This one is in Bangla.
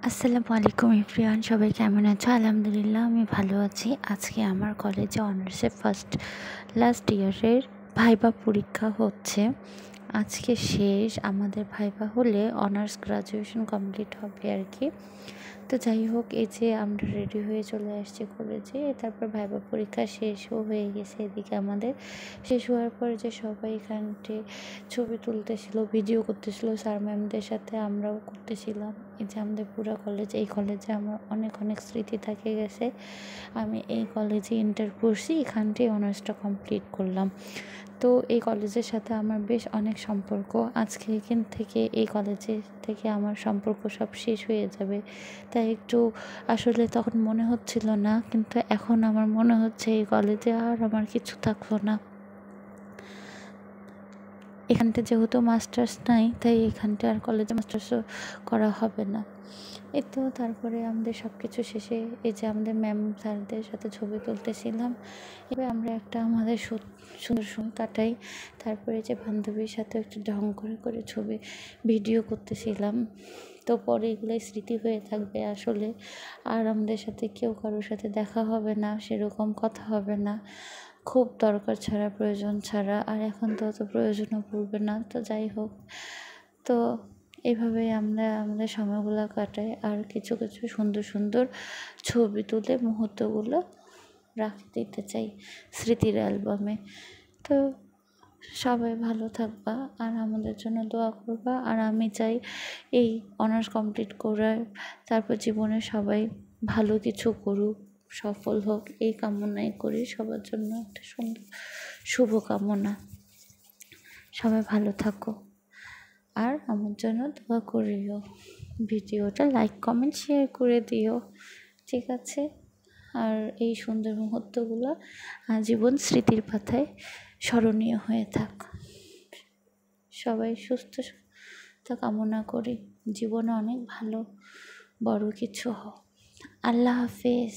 আসসালামু আলাইকুম এভরিওয়ান, সবাই কেমন আছো? আলহামদুলিল্লাহ আমি ভালো আছি। আজকে আমার কলেজে অনার্সের লাস্ট ইয়ারের ভাইবা পরীক্ষা হচ্ছে। আজকে শেষ। আমাদের ভাইবা হলে অনার্স গ্রাজুয়েশন কমপ্লিট হবে আর কি। তো যাই হোক, এই যে আমরা রেডি হয়ে চলে আসছি কলেজে, তারপর ভাইবা পরীক্ষা শেষও হয়ে গেছে। এদিকে আমাদের শেষ হওয়ার পর যে সবাই এখানটি ছবি তুলতেছিল, ভিডিও করতেছিল স্যার ম্যামদের সাথে, আমরাও করতেছিলাম। এই যে আমাদের পুরো এই কলেজে আমার অনেক অনেক স্মৃতি থেকে গেছে। আমি এই কলেজে ইন্টার করছি, এখানটাই অনার্সটা কমপ্লিট করলাম। তো এই কলেজের সাথে আমার বেশ অনেক সম্পর্ক। আজকে এখান থেকে এই কলেজে থেকে আমার সম্পর্ক সব শেষ হয়ে যাবে, তাই একটু আসলে তখন মনে হচ্ছিল না, কিন্তু এখন আমার মনে হচ্ছে এই কলেজে আর আমার কিছু থাকলো না। এখানটা যেহেতু মাস্টার্স নাই, তাই এখানটা আর কলেজে মাস্টার্সও করা হবে না। এই তো তারপরে আমাদের সব কিছু শেষে এই যে আমাদের ম্যাম স্যারদের সাথে ছবি তুলতেছিলাম। এবার আমরা একটা আমাদের সুন্দর সময় কাটাই। তারপরে যে বান্ধবীর সাথে একটু ঢং করে ছবি ভিডিও করতেছিলাম। তো পরে এগুলোই স্মৃতি হয়ে থাকবে আসলে। আর আমাদের সাথে কেউ কারোর সাথে দেখা হবে না, সেরকম কথা হবে না, খুব দরকার ছাড়া, প্রয়োজন ছাড়া। আর এখন তো অত প্রয়োজনও পড়বে না। তো যাই হোক, তো এভাবেই আমরা আমাদের সময়গুলো কাটাই। আর কিছু কিছু সুন্দর সুন্দর ছবি তুলে মুহূর্তগুলো রাখতে দিতে চাই স্মৃতির অ্যালবামে। তো সবাই ভালো থাকবা আর আমাদের জন্য দোয়া করবা। আর আমি চাই এই অনার্স কমপ্লিট করার তারপর জীবনে সবাই ভালো কিছু করুক, সফল হোক, এই কামনাই করি সবার জন্য। একটা সুন্দর শুভকামনা। সবাই ভালো থাকো আর আমার জন্য দোয়া করিও। ভিডিওটা লাইক কমেন্ট শেয়ার করে দিও, ঠিক আছে? আর এই সুন্দর মুহূর্তগুলো আজীবন স্মৃতির পাতায় স্মরণীয় হয়ে থাক। সবাই সুস্থতা কামনা করি, জীবনে অনেক ভালো বড় কিছু হোক। আল্লাহ হাফেজ।